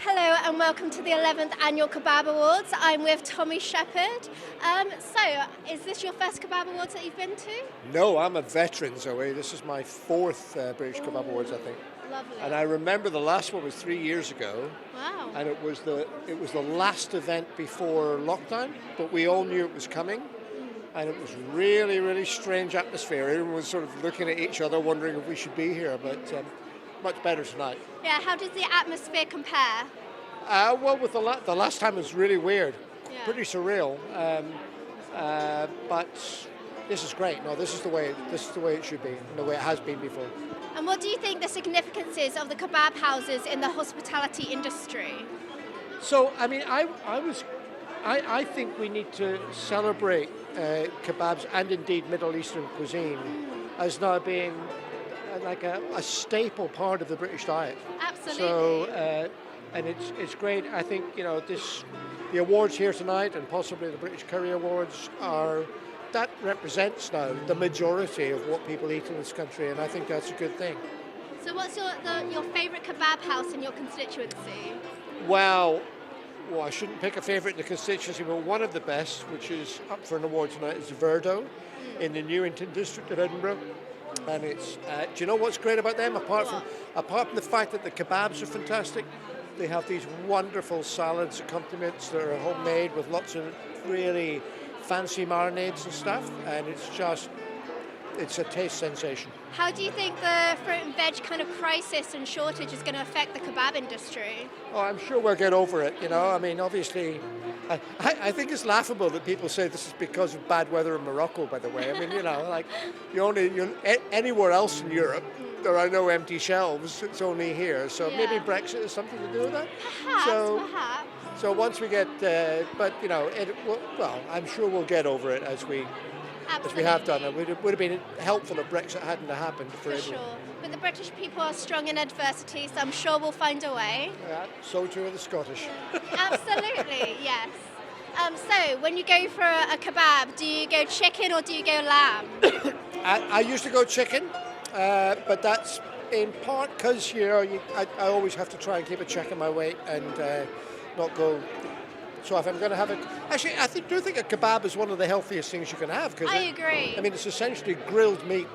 Hello and welcome to the 11th Annual Kebab Awards. I'm with Tommy Sheppard. Is this your first Kebab Awards that you've been to? No, I'm a veteran, Zoe. This is my fourth British Kebab Awards, I think. Lovely. And I remember the last one was 3 years ago. Wow. And it was the last event before lockdown, but we all knew it was coming. And it was really, really strange atmosphere. Everyone was sort of looking at each other, wondering if we should be here, but much better tonight. Yeah, how does the atmosphere compare? Well, with the last time it was really weird, Yeah. pretty surreal. But this is great. No, this is the way it should be, and the way it has been before. And what do you think the significance is of the kebab houses in the hospitality industry? So, I mean, I think we need to celebrate kebabs and indeed Middle Eastern cuisine as now being like a staple part of the British diet. Absolutely. So, and it's great. I think the awards here tonight and possibly the British Curry Awards that represents now the majority of what people eat in this country, and I think that's a good thing. So what's your favourite kebab house in your constituency? Well, I shouldn't pick a favourite in the constituency, but one of the best, which is up for an award tonight, is Verdo in the Newington district of Edinburgh. And it's, do you know what's great about them? Apart from the fact that the kebabs are fantastic, they have these wonderful salads, accompaniments that are homemade with lots of really fancy marinades and stuff, and it's a taste sensation. How do you think the fruit and veg kind of crisis and shortage is going to affect the kebab industry? Oh, I'm sure we'll get over it, you know. I mean, obviously, I think it's laughable that people say this is because of bad weather in Morocco, by the way. I mean, you know, like, anywhere else in Europe, there are no empty shelves. It's only here. So maybe Brexit has something to do with that. Perhaps. So once we get, but, you know, well, I'm sure we'll get over it as we have done. It would have been helpful if Brexit hadn't happened for everyone. Sure. But the British people are strong in adversity, so I'm sure we'll find a way. Yeah, so too are the Scottish. Absolutely, yes. So, when you go for a kebab, do you go chicken or do you go lamb? I used to go chicken, but that's in part because, you know, I always have to try and keep a check on my weight and not go. So if I'm going to have actually, I do think a kebab is one of the healthiest things you can have. I agree. I mean, it's essentially grilled meat,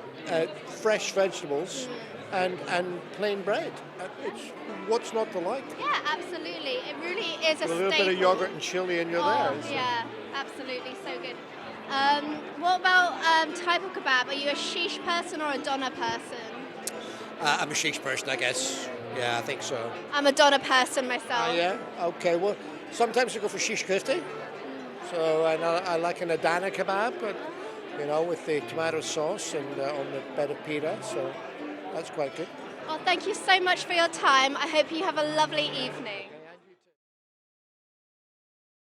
fresh vegetables, and plain bread. What's not to like? Yeah, absolutely. It really is a little bit of yogurt and chili, and you're there. Yeah, absolutely, so good. What about type of kebab? Are you a shish person or a doner person? I'm a shish person, I guess. Yeah, I think so. I'm a doner person myself. Oh, yeah? Okay, well, sometimes I go for shish kofta. So I like an Adana kebab, but, you know, with the tomato sauce and on the bed of pita, so that's quite good. Well, thank you so much for your time. I hope you have a lovely evening.